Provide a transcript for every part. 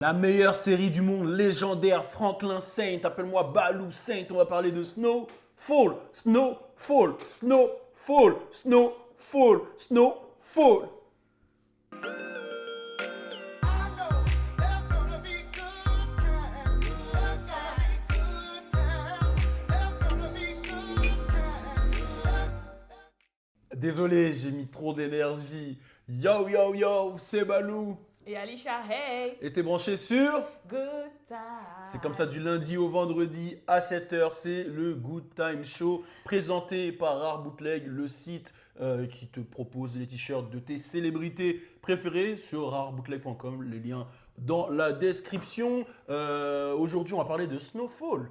La meilleure série du monde, légendaire, Franklin Saint, appelle-moi Baloo Saint, on va parler de Snowfall, Snowfall, Snowfall, Snowfall, Snowfall. Désolé, j'ai mis trop d'énergie. Yo, yo, yo, c'est Baloo. Et Alicia, hey, Et t'es branché sur... good time. C'est comme ça du lundi au vendredi à 7h, c'est le Good Time Show présenté par Rare Bootleg, le site qui te propose les t-shirts de tes célébrités préférées sur rarebootleg.com, les liens dans la description. Aujourd'hui, on va parler de Snowfall.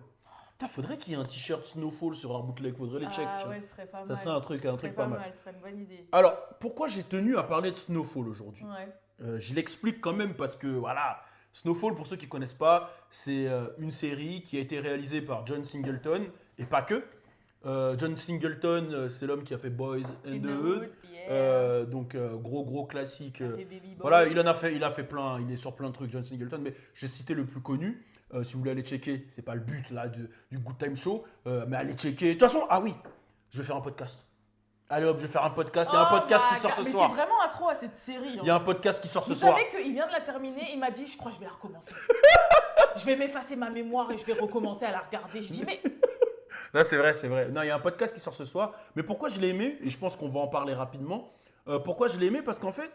Putain, faudrait qu'il y ait un t-shirt Snowfall sur Rare Bootleg, faudrait les check. Ah tiens. ouais, ce serait pas Ça mal. serait un truc pas mal. Ce serait une bonne idée. Alors, pourquoi j'ai tenu à parler de Snowfall aujourd'hui? Ouais. Je l'explique quand même parce que voilà, Snowfall, pour ceux qui ne connaissent pas, c'est une série qui a été réalisée par John Singleton et pas que. John Singleton, c'est l'homme qui a fait Boys and the Hood. Yeah. Donc gros classique. T'as fait Baby Boy. Voilà, il a fait plein, il est sur plein de trucs, John Singleton, mais j'ai cité le plus connu. Si vous voulez aller checker, c'est pas le but là du Good Time Show, mais allez checker. De toute façon, ah oui, je vais faire un podcast. Allez hop, je vais faire un podcast. Il y a un podcast qui sort ce mais soir. t'es vraiment accro à cette série. Il y a un podcast qui sort ce Vous soir. savez qu'il vient de la terminer, il m'a dit, je crois que je vais la recommencer. Je vais m'effacer ma mémoire et je vais recommencer à la regarder. Je dis, mais Non, c'est vrai, c'est vrai. Non, il y a un podcast qui sort ce soir. Mais pourquoi je l'ai aimé, et je pense qu'on va en parler rapidement. Pourquoi je l'ai aimé? Parce qu'en fait,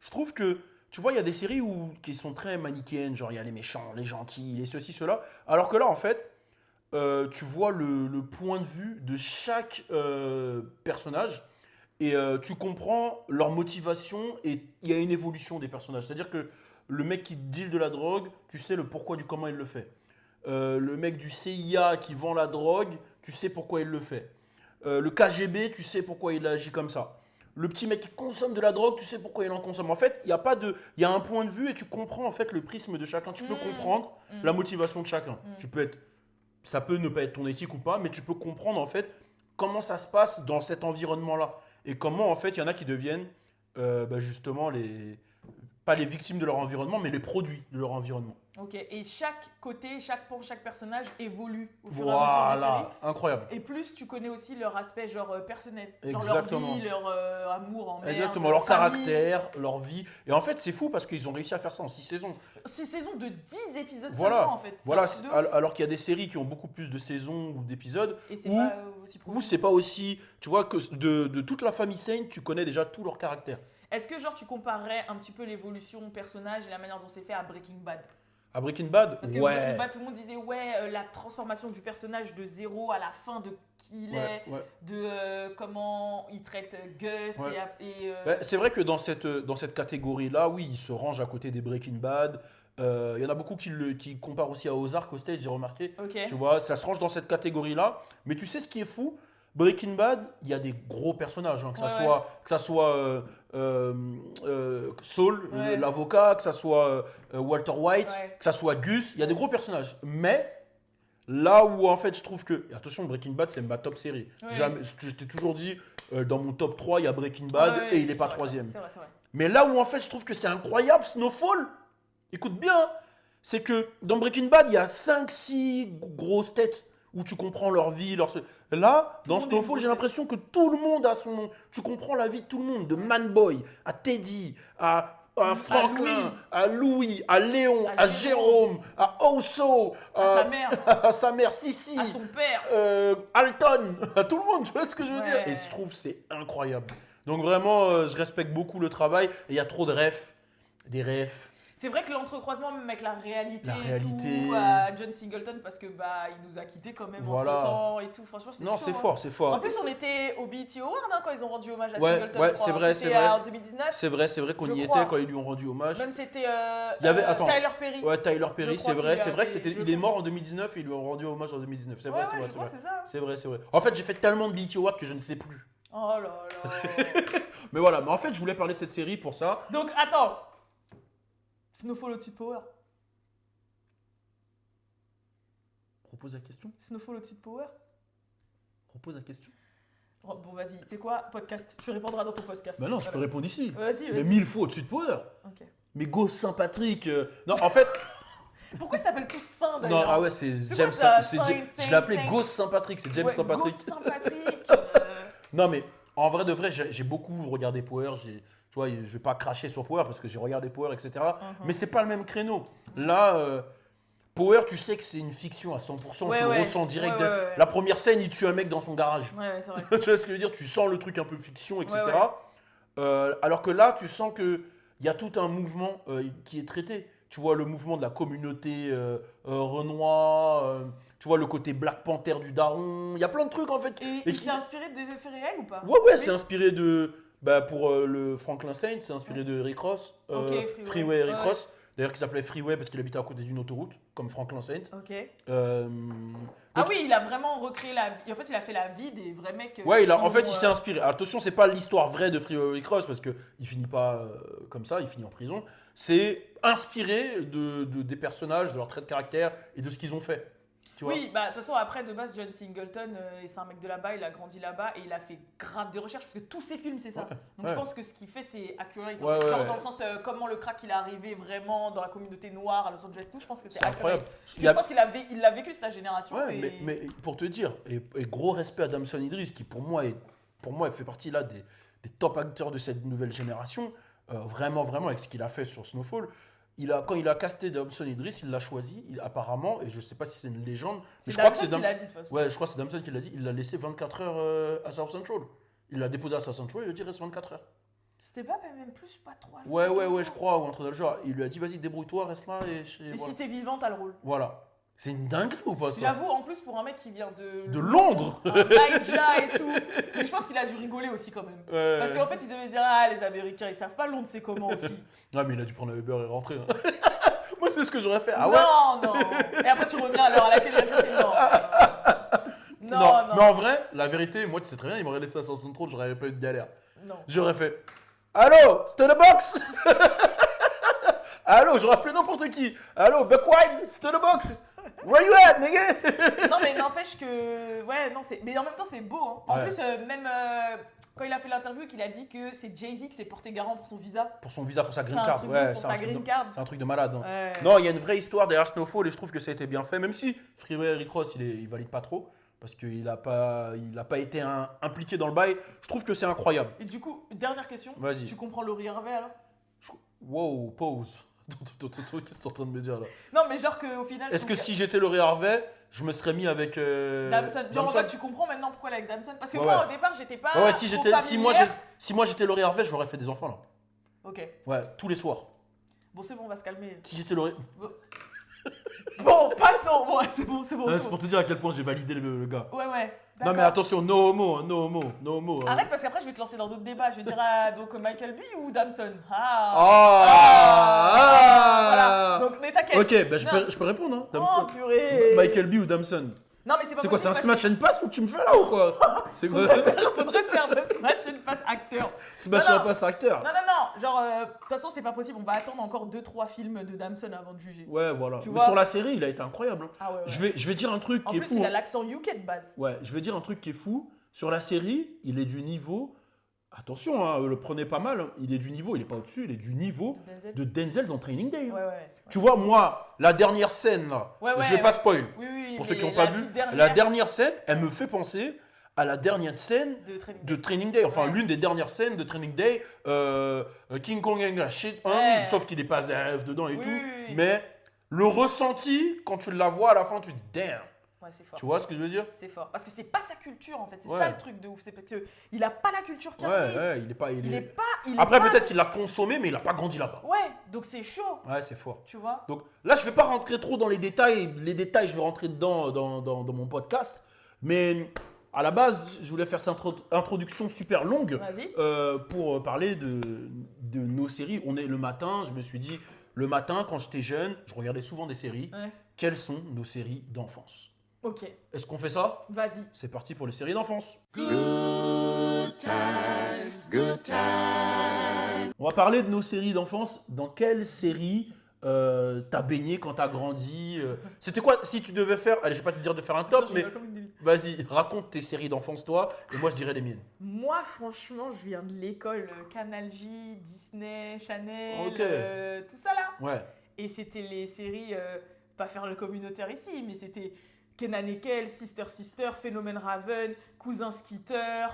je trouve que, tu vois, il y a des séries qui sont très manichéennes, genre il y a les méchants, les gentils, les ceci, cela. Alors que là, en fait, tu vois le point de vue de chaque personnage et tu comprends leur motivation et il y a une évolution des personnages. C'est-à-dire que le mec qui deal de la drogue, tu sais le pourquoi du comment il le fait. Le mec du CIA qui vend la drogue, tu sais pourquoi il le fait. Le KGB, tu sais pourquoi il agit comme ça. Le petit mec qui consomme de la drogue, tu sais pourquoi il en consomme. En fait, il y a un point de vue et tu comprends en fait le prisme de chacun. Tu peux comprendre la motivation de chacun. Ça peut ne pas être ton éthique ou pas, mais tu peux comprendre en fait comment ça se passe dans cet environnement-là et comment en fait il y en a qui deviennent justement pas les victimes de leur environnement, mais les produits de leur environnement. ok. Et chaque côté, chaque personnage évolue au fur et à mesure des séries. Voilà, incroyable. Et plus tu connais aussi leur aspect genre personnel, genre Exactement. leur vie, leur amour en mer, Exactement, leur famille. caractère, leur vie. Et en fait, c'est fou parce qu'ils ont réussi à faire ça en 6 saisons. 6 saisons de 10 épisodes Voilà, seulement en fait. C'est voilà. un truc de ouf. Alors qu'il y a des séries qui ont beaucoup plus de saisons ou d'épisodes. Et c'est où- pas aussi Ou profond. c'est pas aussi, tu vois, que de toute la famille Saint, tu connais déjà tout leur caractère. Est-ce que genre tu comparerais un petit peu l'évolution personnage et la manière dont c'est fait à Breaking Bad? À Breaking Bad, Parce que ouais. Breaking Bad, tout le monde disait ouais, la transformation du personnage de zéro à la fin de qui il est, Ouais. de comment il traite Gus Ouais. et C'est vrai que dans cette catégorie-là, oui, il se range à côté des Breaking Bad. Il y en a beaucoup qui comparent aussi à Ozark au stage, j'ai remarqué. ok. Tu vois, ça se range dans cette catégorie-là. Mais tu sais ce qui est fou? Breaking Bad, il y a des gros personnages, hein, que ça soit Saul, Ouais. l'avocat, que ça soit Walter White, Ouais. que ça soit Gus. Il y a des gros personnages. Mais là où en fait je trouve que, et attention, Breaking Bad, c'est ma top série. Ouais. Je t'ai toujours dit, dans mon top 3, il y a Breaking Bad Ouais, et il n'est pas c'est vrai, troisième. C'est vrai, c'est vrai. Mais là où en fait je trouve que c'est incroyable, Snowfall, écoute bien, hein, c'est que dans Breaking Bad, il y a 5-6 grosses têtes où tu comprends leur vie, Là, Tout dans le monde est une Snowfall, grosse j'ai tête. l'impression que tout le monde a son nom. Tu comprends la vie de tout le monde, de Manboy à Teddy, à Franklin, à Louis, à Léon, À à Jérôme, à Oso, À sa mère, à sa mère Sissi, à son père. Alton, à tout le monde, tu vois ce que je veux dire? Ouais. Et je trouve que c'est incroyable. Donc vraiment, je respecte beaucoup le travail et il y a trop de refs, des refs. C'est vrai que l'entrecroisement même avec la réalité, La réalité. et tout, à John Singleton, parce que bah il nous a quittés quand même Voilà. entre temps et tout. Franchement, c'est Non, chaud, c'est hein. fort, c'est fort. En plus, on était au BET Award hein, quand ils ont rendu hommage à Ouais, Singleton. ouais, je crois, c'est hein. vrai, C'était c'est vrai. en 2019. C'est vrai qu'on Je y crois. était quand ils lui ont rendu hommage. Même c'était Il y avait- attends. Tyler Perry. Ouais, Tyler Perry, Je crois c'est vrai qu'il a que fait- il est mort en 2019 et ils lui ont rendu hommage en 2019. C'est vrai, Ouais, c'est ouais, vrai, je c'est crois vrai. que c'est ça. C'est vrai, c'est vrai. En fait, j'ai fait tellement de BET Awards que je ne sais plus. Oh là là. Mais voilà, mais en fait, je voulais parler de cette série pour ça. Donc attends. Snowfall au-dessus de Power. Propose la question. Snowfall au-dessus de Power. Propose la question. Oh, bon, vas-y. Tu sais quoi? Podcast. Tu répondras dans ton podcast. Bah non, je peux Voilà. répondre ici. Vas-y, Mais vas-y. 1000 fois au-dessus de Power. Ok. Mais go Saint-Patrick. Non, en fait, Pourquoi ils s'appellent tous Saint Non, d'ailleurs? ah ouais, c'est C'est James. quoi ça, c'est Saint, Je l'ai appelé Saint? Ghost Saint-Patrick, c'est James Ouais, Saint-Patrick. Ghost Saint-Patrick. Non, mais en vrai de vrai, j'ai beaucoup regardé Power. Tu vois, je vais pas cracher sur Power parce que j'ai regardé Power, etc. Mais c'est pas le même créneau. Là, Power, tu sais que c'est une fiction à 100%. Ouais, tu le ouais. ressens direct. Ouais, ouais, ouais. La première scène, il tue un mec dans son garage. Ouais, c'est vrai. Tu vois ce que je veux dire? Tu sens le truc un peu fiction, etc. Ouais, ouais. Alors que là, tu sens qu'il y a tout un mouvement qui est traité. Tu vois le mouvement de la communauté Renoir, tu vois le côté Black Panther du daron. Il y a plein de trucs en fait. Et il s'est inspiré de des faits réels ou pas? Ouais, ouais, Oui. c'est inspiré de. Bah, pour le Franklin Saint, c'est inspiré de Rick Ross. Ok, Freeway Rick Ouais, Ross. D'ailleurs, qui s'appelait Freeway parce qu'il habitait à côté d'une autoroute, comme Franklin Saint. Ok. Euh, Ah oui, il a vraiment recréé la vie. En fait, il a fait la vie des vrais mecs. Ouais, en fait, ont, il s'est inspiré. Alors, attention, c'est pas l'histoire vraie de Freeway Rick Ross parce qu'il finit pas comme ça, il finit en prison. C'est inspiré des personnages, de leur trait de caractère et de ce qu'ils ont fait. Tu vois? Oui, bah de toute façon, après, de base, John Singleton, c'est un mec de là-bas, il a grandi là-bas et il a fait grave des recherches parce que tous ses films, c'est ça. Ouais, Donc ouais. je pense que ce qu'il fait, c'est accurate. Ouais, ouais, genre ouais. dans le sens, comment le crack il est arrivé vraiment dans la communauté noire à Los Angeles, tout, je pense que c'est C'est incroyable. accurate. Parce que Il y a- Je pense qu'il l'a vécu sa génération. Ouais, et... mais pour te dire, et gros respect à Damson Idris, qui pour moi, il fait partie là des top acteurs de cette nouvelle génération. Vraiment, vraiment, avec ce qu'il a fait sur Snowfall. Quand il a casté Damson Idris, il l'a choisi, apparemment, et je sais pas si c'est une légende, mais C'est je crois que Damson c'est qui l'a dit de toute façon. Ouais, je crois que c'est Damson qui l'a dit. Il l'a laissé 24 heures à South Central. Il l'a déposé à South Central, il a dit reste 24 heures. C'était pas même plus, pas 3 jours. Ouais, je crois, ou un truc dans le genre. Il lui a dit vas-y, débrouille-toi, reste là et Et voilà. si t'es vivant, t'as le rôle. Voilà. C'est une dinguerie ou pas ça? J'avoue, en plus, pour un mec qui vient De Londres. Naija et tout. Mais je pense qu'il a dû rigoler aussi quand même. Ouais. Parce qu'en fait, il devait dire ah, les Américains, ils savent pas Londres, c'est comment aussi. Ah, mais il a dû prendre un Uber et rentrer. Hein. Moi, c'est ce que j'aurais fait. Ah ouais? Non. Et après, tu reviens à l'heure à laquelle il a cherché. Non. Mais en vrai, la vérité, moi, tu sais très bien, il m'aurait laissé à 63, j'aurais pas eu de galère. Non. J'aurais fait allô, c'était le box. Allô, j'aurais appelé n'importe qui. Allô, Buckwine, c'était le box. Where you at, nigga? Non, mais n'empêche que. Ouais, non, c'est. Mais en même temps, c'est beau. Hein. En Ouais. plus, même quand il a fait l'interview, qu'il a dit que c'est Jay-Z qui s'est porté garant pour son visa. Pour son visa, pour sa C'est green un card. truc Ouais, de pour c'est un sa truc green de- card. c'est un truc de malade. Hein. Ouais. Non, il y a une vraie histoire derrière Snowfall et je trouve que ça a été bien fait, même si Freeway Rick Ross, il valide pas trop. Parce qu'il n'a pas été impliqué dans le bail. Je trouve que c'est incroyable. Et du coup, dernière question. Vas-y. Tu comprends Laurie Harvey alors? Wow, pause. Qu'est-ce que tu es en train de me dire là? Non, mais genre qu'au final. Est-ce que si j'étais Laurie Harvey, je me serais mis avec. Damson. Genre en Damson? mode, tu comprends maintenant pourquoi elle est avec Damson? Parce que Ouais, moi, ouais. au départ, j'étais pas. Ouais, trop si moi j'étais Laurie Harvey, j'aurais fait des enfants là. Ok. Ouais, tous les soirs. Bon, c'est bon, on va se calmer. Si j'étais Laurie. Bon, passons. Bon, c'est bon. C'est pour te dire à quel point j'ai validé le gars. Ouais. Non mais d'accord. attention, no homo, hein, no homo, no homo. hein. Arrête parce qu'après je vais te lancer dans d'autres débats. Je vais dire donc Michael B ou Damson. Ah. Voilà. Donc mais t'inquiète. Ok, bah Non. je peux répondre. Hein, Oh Damson. purée. Michael B ou Damson. Non mais c'est pas C'est quoi, c'est un possible smash and pass ou tu me fais là ou quoi? C'est quoi? Faudrait faire le smash and pass acteur. Smash Non, and non. pass acteur. Non. Genre de toute façon c'est pas possible. On va attendre encore 2-3 films de Damson avant de juger. Ouais, voilà. Tu Mais vois. sur la série, il a été incroyable. Hein. Ah ouais. Je vais dire un truc En qui est plus fou. il a hein. l'accent UK de base. Ouais, je vais dire un truc qui est fou. Sur la série, il est du niveau. Attention, hein, le prenez pas mal. Hein. Il est du niveau, il est pas au-dessus, il est du niveau Denzel. de Denzel dans Training Day. hein. Ouais. Tu vois, moi, la dernière scène là, Ouais, je vais pas spoil. Oui. Pour ceux mais qui n'ont pas la vu, petite dernière la dernière scène, elle me fait penser à la dernière scène de Training de Training Day. Enfin, Ouais. l'une des dernières scènes de Training Day. King Kong and la shit, hein, Ouais. sauf qu'il est pas ZF dedans et Oui, tout. oui. Mais le ressenti, quand tu la vois à la fin, tu te dis damn. Ouais, c'est fort. Tu vois ce que je veux dire? C'est fort. Parce que c'est pas sa culture en fait. C'est Ouais. ça le truc de ouf. C'est parce que il a pas la culture qu'il a. Ouais, il est pas. Il est pas. il est Après, pas- peut-être qu'il l'a consommé, mais il a pas grandi là-bas. Ouais, donc c'est chaud. Ouais, c'est fort. Tu vois. Donc là, je vais pas rentrer trop dans les détails. Les détails, je vais rentrer dedans dans mon podcast. Mais à la base, je voulais faire cette introduction super longue Vas-y. pour parler de nos séries. On est le matin, je me suis dit, le matin, quand j'étais jeune, je regardais souvent des séries. Ouais. Quelles sont nos séries d'enfance? Ok. Est-ce qu'on fait ça? Vas-y. C'est parti pour les séries d'enfance. Good times. On va parler de nos séries d'enfance. Dans quelle série t'as baigné quand t'as grandi? C'était quoi si tu devais faire... Allez, je vais pas te dire de faire un top, Je mais rigole comme une débile. vas-y, raconte tes séries d'enfance, toi, et moi je dirais les miennes. Moi, franchement, je viens de l'école Canal J, Disney, Chanel, Ok. tout ça là. Ouais. Et c'était les séries, pas faire le communautaire ici, mais c'était Kenan et Kel, Sister Sister, Phénomène Raven, Cousin Skitter.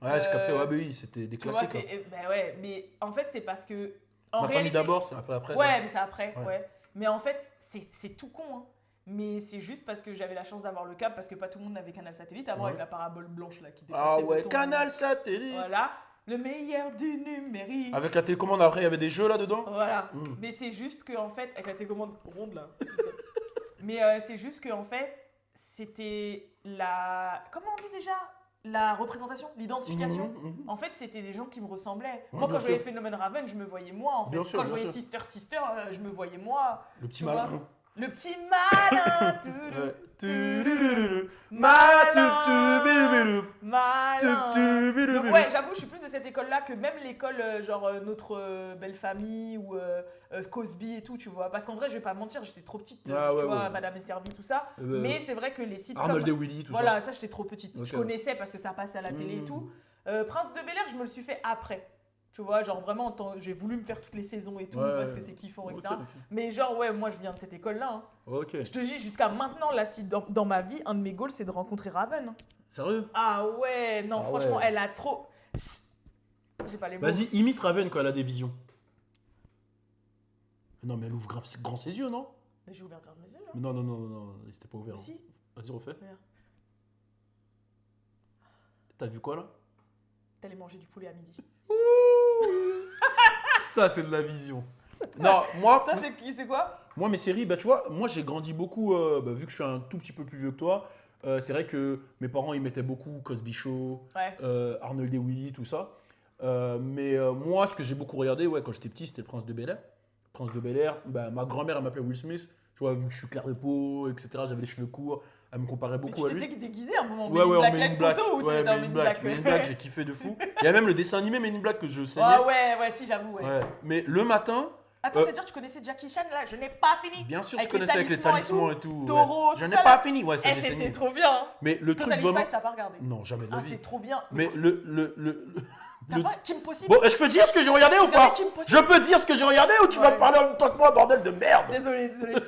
Ouais, j'ai capté, ouais, bah oui, c'était des Tu vois, classiques. hein. ben ouais, mais en fait, c'est parce que. En Ma famille réalité, d'abord, c'est un peu après. ouais, ça. mais c'est après, Ouais. ouais. Mais en fait, c'est tout con, hein. Mais c'est juste parce que j'avais la chance d'avoir le câble, parce que pas tout le monde avait Canal Satellite, avant Ouais. avec la parabole blanche là qui dépassait. Ah de ouais, ton- Canal Satellite. Voilà, le meilleur du numérique. Avec la télécommande, après, il y avait des jeux là-dedans. Voilà. Mm. Mais c'est juste que en fait, avec la télécommande ronde là. comme ça. Mais c'est juste que en fait, c'était la. Comment on dit déjà? La représentation, l'identification. Mhm. En fait, c'était des gens qui me ressemblaient. Ouais, Moi, bien quand je voyais sûr. Phénomène Raven, je me voyais moi. En fait. Bien sûr, Quand je bien voyais sûr. Sister Sister, je me voyais moi. Le petit Tu vois. malin. Le petit malin. Ouais. Malin. Malin. Tudududu. Donc, ouais, j'avoue, je suis plus de cette école-là que même l'école, genre Notre Belle Famille ou Cosby et tout, tu vois. Parce qu'en vrai, je vais pas mentir, j'étais trop petite, Ah, tu ouais, vois, ouais. Madame est servie, tout ça. Mais c'est vrai que les sitcoms. Arnold et Willy, tout Voilà, ça, j'étais trop petite. Ok. Je connaissais parce que ça passait à la télé et Mm. tout. Prince de Bel-Air, je me le suis fait après. Tu vois, genre vraiment, j'ai voulu me faire toutes les saisons et tout Ouais. parce que c'est kiffant, Ok, etc. ok. Mais genre, ouais, moi, je viens de cette école-là. Hein. Ok. Je te dis, jusqu'à maintenant, là, si dans ma vie, un de mes goals, c'est de rencontrer Raven. hein. Sérieux? Ah ouais, non, Ah franchement, ouais. elle a trop. J'ai pas les mots. Vas-y, imite Raven quand elle a des visions. Non, mais elle ouvre grand ses yeux, non? Mais j'ai ouvert grave mes yeux là. Mais non, c'était pas ouvert. Mais si, Vas-y, refais. regarde. T'as vu quoi là? T'allais manger du poulet à midi. Ça, c'est de la vision. Non, moi, Toi, c'est quoi? moi, mes séries, bah, tu vois, moi, j'ai grandi beaucoup, vu que je suis un tout petit peu plus vieux que toi. C'est vrai que mes parents, ils mettaient beaucoup Cosby Show, Ouais. Arnold et Willy, tout ça. Mais moi, ce que j'ai beaucoup regardé, ouais, quand j'étais petit, c'était le Prince de Bel-Air. Prince de Bel-Air, bah, ma grand-mère, elle m'appelait Will Smith. Tu vois, vu que je suis clair de peau, etc., j'avais les cheveux courts, elle me comparait Mais beaucoup tu à lui. t'étais déguisé à un moment. Ouais, ouais, on Black, met là, une une blague. photo ou Ouais, t'étais dans Men in Men in Black. Men in Black, j'ai kiffé de fou. Il y a même le dessin animé Men in Black que je saignais. Ah ouais, si, j'avoue. Ouais. Ouais. Mais le matin, Attends, c'est-à-dire tu connaissais Jackie Chan là? Je n'ai pas fini. bien sûr, Avec je connaissais les avec les talismans talismans et tout. Taureau, ouais. Je tout n'ai ça, pas là. fini. Ouais, ça, Eh, j'ai c'était saigné. trop bien. Hein. Mais le truc Total vraiment. Spice, t'as pas regardé? Non, jamais de la Ah, vie. c'est trop bien. Mais T'as le- pas Kim Possible? Bon, je peux dire ce que j'ai regardé ou Regardez pas? Kim Possible. Je peux dire ce que j'ai regardé ou tu vas Ouais. parler en même temps que moi, bordel de merde? Désolé. Kim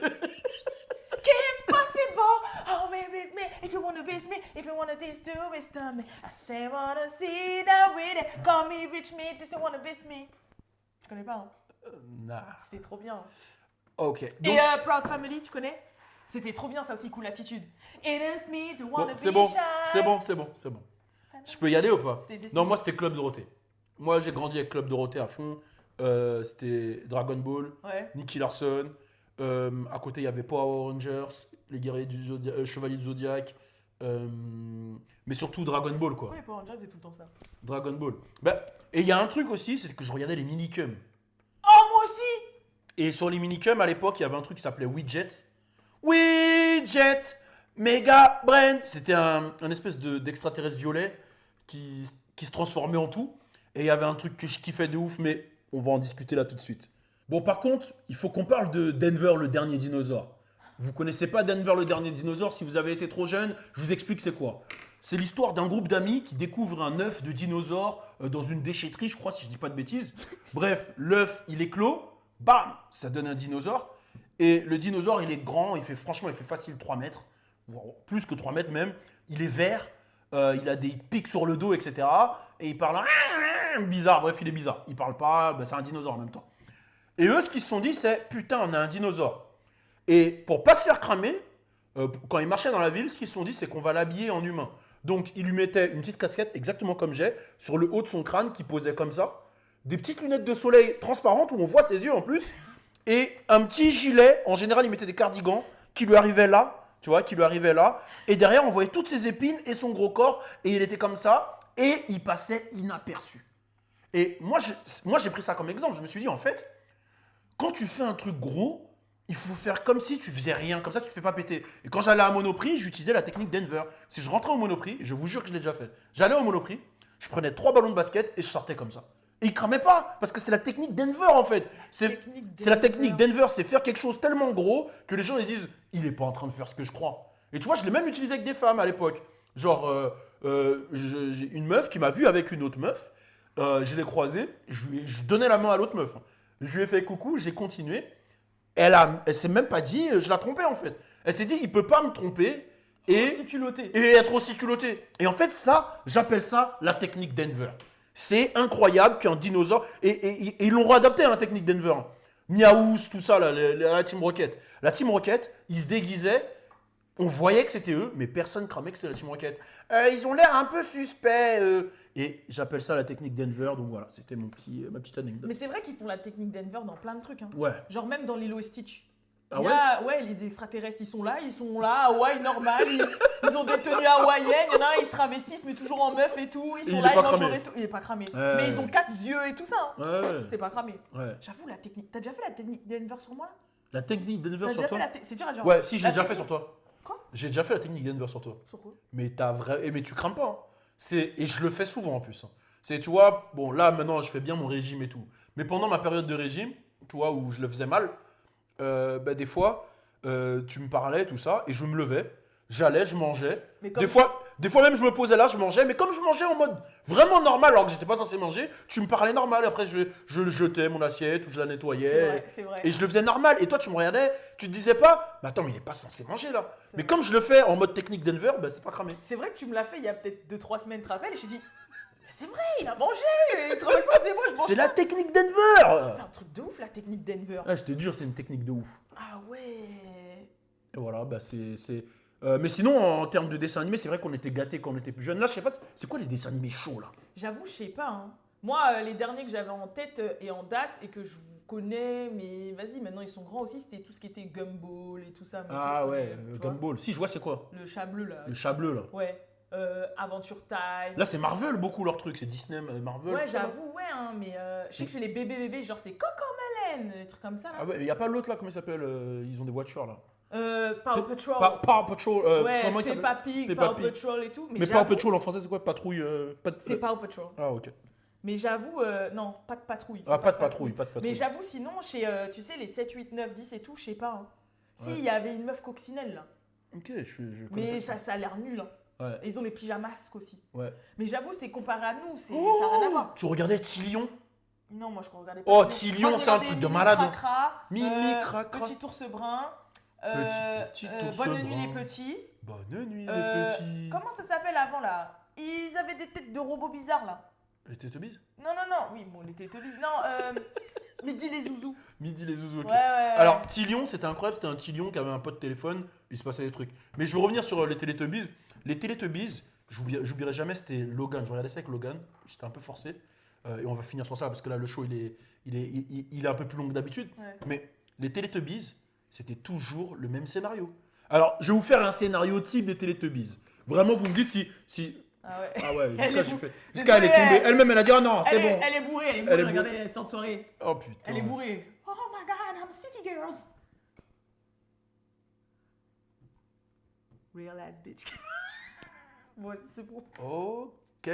Possible. Oh, baby, me. If you wanna bitch me, if you wanna this, do it, stop me. I say, wanna see that with it. Call me, bitch me, this, you wanna bitch me. Tu connais pas, hein? Nah. C'était trop bien. Ok. Et Donc, Proud Family, tu connais? C'était trop bien, ça aussi, Cool Attitude. It is me, the wanna bon, be c'est bon, shy. c'est bon. Je peux y aller ou pas? C'était des- Non, moi c'était Club Dorothée. Moi j'ai grandi avec Club Dorothée à fond. C'était Dragon Ball, Ouais. Nicky Larson. À côté il y avait Power Rangers, les guerriers du Chevalier du Zodiac. Mais surtout Dragon Ball quoi. Pourquoi les Power Rangers faisaient tout le temps ça? Dragon Ball. Bah, et il y a un truc aussi, c'est que je regardais les minicums. Oh, moi aussi! Et sur les minicums à l'époque, il y avait un truc qui s'appelait Widget. Widget, Mega Brain. C'était un espèce d'extraterrestre violet qui se transformait en tout. Et il y avait un truc que je kiffais de ouf, mais on va en discuter là tout de suite. Bon, par contre, il faut qu'on parle de Denver, le dernier dinosaure. Vous connaissez pas Denver, le dernier dinosaure? Si vous avez été trop jeune, je vous explique c'est quoi. C'est l'histoire d'un groupe d'amis qui découvre un œuf de dinosaure dans une déchetterie, je crois, si je dis pas de bêtises. Bref, l'œuf, il éclot, bam, ça donne un dinosaure. Et le dinosaure, il est grand, il fait facile 3 mètres, voire plus que 3 mètres même. Il est vert, il a des pics sur le dos, etc. Et il parle bizarre, bref, il est bizarre. Il parle pas, ben, c'est un dinosaure en même temps. Et eux, ce qu'ils se sont dit, c'est putain, on a un dinosaure. Et pour pas se faire cramer, quand ils marchaient dans la ville, ce qu'ils se sont dit, c'est qu'on va l'habiller en humain. Donc, ils lui mettaient une petite casquette, exactement comme j'ai, sur le haut de son crâne, qui posait comme ça. Des petites lunettes de soleil transparentes, où on voit ses yeux en plus. Et un petit gilet, en général, il mettait des cardigans, qui lui arrivaient là, tu vois, qui lui arrivaient là. Et derrière, on voyait toutes ses épines et son gros corps. Et il était comme ça, et il passait inaperçu. Et moi, j'ai pris ça comme exemple. Je me suis dit, en fait, quand tu fais un truc gros, il faut faire comme si tu faisais rien, comme ça tu te fais pas péter. Et quand j'allais à Monoprix, j'utilisais la technique Denver. Si je rentrais au Monoprix, je vous jure que je l'ai déjà fait. J'allais au Monoprix, je prenais 3 ballons de basket et je sortais comme ça. Et ils cramaient pas, parce que c'est la technique Denver en fait. C'est la technique Denver, c'est faire quelque chose tellement gros que les gens ils disent, il est pas en train de faire ce que je crois. Et tu vois, je l'ai même utilisé avec des femmes à l'époque. Genre, j'ai une meuf qui m'a vu avec une autre meuf. Je l'ai croisée, je donnais la main à l'autre meuf. Je lui ai fait coucou, j'ai continué. elle s'est même pas dit, je la trompais en fait. Elle s'est dit, il peut pas me tromper C'est culotté. et être aussi culotté. Et en fait, ça, j'appelle ça la technique Denver. C'est incroyable qu'un dinosaure. Et ils l'ont réadapté, la technique Denver. Miaous, tout ça, là, la Team Rocket. La Team Rocket, ils se déguisaient. On voyait que c'était eux, mais personne cramait que c'était la Team Rocket. Ils ont l'air un peu suspects. Et j'appelle ça la technique Denver. Donc voilà, c'était ma petite anecdote. Mais c'est vrai qu'ils font la technique Denver dans plein de trucs. Hein. Ouais. Genre même dans Lilo et Stitch. Ah Il y a, ouais, les extraterrestres, ils sont là, Hawaï normal, ils ont des tenues hawaïennes, il y en a un, ils se travestissent, mais toujours en meuf et tout, ils Et sont il là, est ils pas mangent au cramé. resto. Il est pas cramé. Ouais. Mais ils ont 4 yeux et tout ça. Hein. Ouais. C'est pas cramé. Ouais. J'avoue, la technique. T'as déjà fait la technique Denver sur moi là? La technique Denver T'as sur déjà toi fait la C'est dur à dire. Ouais, si, j'ai La déjà fait technique- sur toi. Quoi? J'ai déjà fait la technique Denver sur toi. Sur quoi? Mais mais tu crames pas. Hein. Et je le fais souvent en plus. Hein. Tu vois, bon, là maintenant je fais bien mon régime et tout. Mais pendant ma période de régime, tu vois, où je le faisais mal, des fois, tu me parlais, tout ça, et je me levais, j'allais, je mangeais. Mais comme Des fois même je me posais là, je mangeais, mais comme je mangeais en mode vraiment normal, alors que j'étais pas censé manger, tu me parlais normal. Après, je le jetais, mon assiette, ou je la C'est nettoyais. vrai, c'est vrai. Et je le faisais normal. Et toi, tu me regardais, tu te disais pas, mais attends, mais il est pas censé manger là. C'est Mais vrai. comme je le fais en mode technique Denver, c'est pas cramé. C'est vrai que tu me l'as fait il y a peut-être 2-3 semaines, tu te rappelles, et j'ai dit, mais c'est vrai, il a mangé. Tu te rappelles pas, c'est moi, je mange. C'est la technique Denver. C'est un truc de ouf la technique Denver. Ah, je te jure, c'est une technique de ouf. Ah ouais. Et voilà, mais sinon, en termes de dessin animé, c'est vrai qu'on était gâtés quand on était plus jeune. Là, je sais pas, c'est quoi les dessins animés chauds là? J'avoue, je sais pas. Hein. Moi, les derniers que j'avais en tête et en date et que je vous connais, mais vas-y, maintenant ils sont grands aussi, c'était tout ce qui était Gumball et tout ça. mais Ah tu ouais, connais, tu vois. Gumball. Si, je vois c'est quoi? Le chat bleu là. Le chat bleu là. Ouais. Adventure Time. Là, c'est Marvel beaucoup leur truc, c'est Disney, Marvel. Ouais, tout ça, là. j'avoue, ouais, hein, mais je sais que chez les bébés, genre c'est Cocomelon, les trucs comme ça là. Ah ouais, y a pas l'autre là, comment il s'appelle? Ils ont des voitures là. Paw Patrol. Paw Patrol. Ouais, Comment il s'appelle? Peppa Pig, Peppa Paw Pig. Patrol et tout. Mais Paw j'avoue- Patrol en français, c'est quoi? Patrouille. C'est Paw Patrol. Ah, ok. Mais j'avoue, non, pas de patrouille. Ah, c'est pas de patrouille, pas de patrouille. Mais j'avoue, sinon, chez, tu sais, les 7, 8, 9, 10 et tout, je sais pas. Hein. Si, Ouais. il y avait une meuf coccinelle là. Ok, je connais Mais pas. ça a l'air nul. Hein. Ouais. Et ils ont les pyjamasques aussi. Ouais. Mais j'avoue, c'est comparé à nous, ça n'a rien à voir. Tu regardais Tillion? Non, moi je regardais pas. Oh, Tillion. Tillion, Moi, je c'est un regardais truc de Mimi malade. Cracra, Mimi Cracra. Petit ours brun. Petit ours Bonne nuit brun. les petits. Bonne nuit, Euh, les petits. Comment ça s'appelle avant là? Ils avaient des têtes de robots bizarres là. Les Teletubbies? Non, oui, bon, les Teletubbies. Non, Midi les zouzous. Midi les zouzous, ok. Ouais. Alors, Tillion, c'était incroyable, c'était un Tillion qui avait un pote de téléphone, il se passait des trucs. Mais je veux revenir sur les Teletubbies. Les Teletubbies, j'oublierai jamais, c'était Logan. Je regardais ça avec Logan, j'étais un peu forcé. Et on va finir sur ça parce que là, le show, il est un peu plus long que d'habitude. Ouais. Mais les Teletubbies, c'était toujours le même scénario. Alors, je vais vous faire un scénario type des Teletubbies. Vraiment, vous me dites si... Ah ouais. Ah ouais, Elle est jusqu'à elle est Désolée, tombée. Elle-même, elle a dit, ah non, c'est bon. Elle est bourrée, Elle est bourrée. regardez, elle sort de soirée. Oh putain. Elle est bourrée. Oh my god, I'm City Girls. Real ass bitch. Ouais, c'est bon. Ok.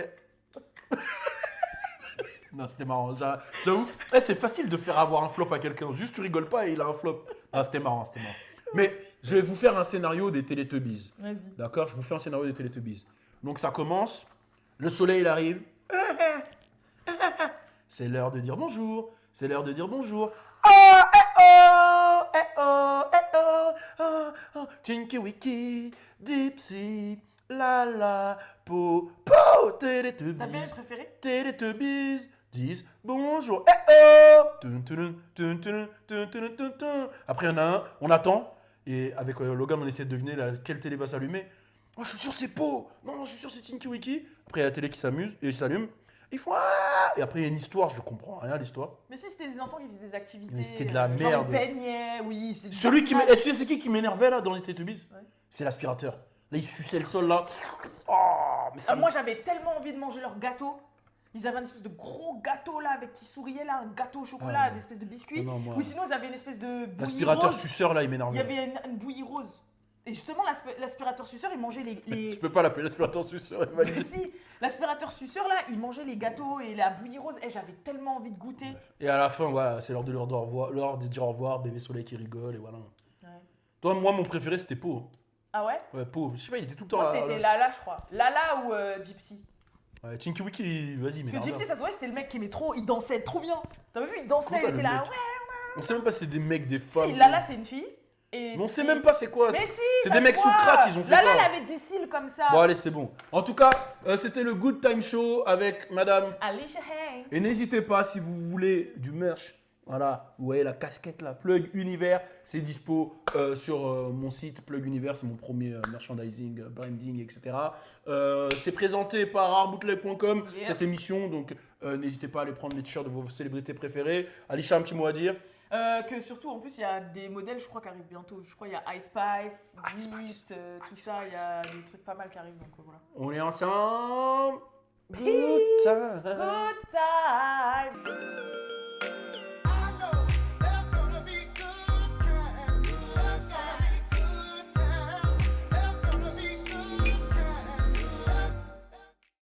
Non, c'était marrant. J'avoue, c'est facile de faire avoir un flop à quelqu'un. Juste tu rigoles pas et il a un flop. Ah, c'était marrant, c'était marrant. Mais je vais vous faire un scénario des Teletubbies. Vas-y. D'accord? Je vous fais un scénario des Teletubbies. Donc ça commence. Le soleil, il arrive. C'est l'heure de dire bonjour. C'est l'heure de dire bonjour. Oh, eh oh, eh oh, eh oh, oh, oh. Tinky Winky, Dipsy, la la, po, po, Teletubbies. T'as bien préféré? Teletubbies disent bonjour. Eh oh. Tun, tun, tun, tun, tun, tun, tun, tun. Après, il y en a un, on attend. Et avec Logan, on essaie de deviner quelle télé va s'allumer. Oh, je suis sûr c'est Po. Non, je suis sûr c'est Tinky Winky. Après, il y a la télé qui s'amuse et s'allume. Ils font ah. Et après, il y a une histoire. Je comprends rien à l'histoire. Mais si c'était des enfants qui faisaient des activités. Mais c'était de la genre merde. ils peignaient, oui. c'est du Celui qui patinage. tu sais c'est qui m'énervait là dans les Teletubbies? Ouais. C'est l'aspirateur. Là, il suçait le sol là. Oh, mais ça Ah, moi j'avais tellement envie de manger leur gâteau. Ils avaient une espèce de gros gâteau là avec qui souriait là, un gâteau au chocolat, Ah, des espèces de biscuits. non, moi- Ou sinon ils avaient une espèce de bouillie L'aspirateur rose. suceur là, il Il m'énervait. y avait une bouillie rose. Et justement l'aspirateur suceur il mangeait Tu les... peux pas l'appeler l'aspirateur suceur. il va Mais dire. si, l'aspirateur suceur là, il mangeait les gâteaux et la bouillie rose. Et j'avais tellement envie de goûter. Et à la fin, voilà, c'est l'heure de leur dire au revoir, l'heure de dire au revoir, bébé soleil qui rigole et voilà. Ouais. Toi, moi, mon préféré c'était Po. Ah ouais? Ouais, Po. Je sais pas, il était tout le temps. Moi là, c'était là. Lala je crois. Lala ou Gypsy. Ouais, Tinky Winky, vas-y, mais. Parce que Gypsy ça se voyait c'était le mec qui aimait trop, il dansait trop bien. T'as vu, il dansait, Comment ça, il était le là, mec ouais, On sait même pas si c'est des mecs, des femmes. Si, Lala, c'est une fille. Et Mais on sait même pas c'est quoi. Mais si, c'est ça des se mecs sous voit. crack, ils ont fait Lala, ça. elle avait des cils comme ça. Bon, allez, c'est bon. En tout cas, c'était le Good Time Show avec madame. Alicia Hayes. Et n'hésitez pas, si vous voulez du merch, voilà, vous voyez la casquette là, Plug Univers, c'est dispo sur mon site Plug Univers, c'est mon premier merchandising, branding, etc. C'est présenté par artbootleg.com, Yeah. cette émission, donc n'hésitez pas à aller prendre les t-shirts de vos célébrités préférées. Alicia, un petit mot à dire? Que surtout, en plus, il y a des modèles, je crois, qui arrivent bientôt. Je crois qu'il y a Ice Spice, Yeet, tout ça. Il y a des trucs pas mal qui arrivent, donc voilà. On est ensemble. Peace. Good time. Good time.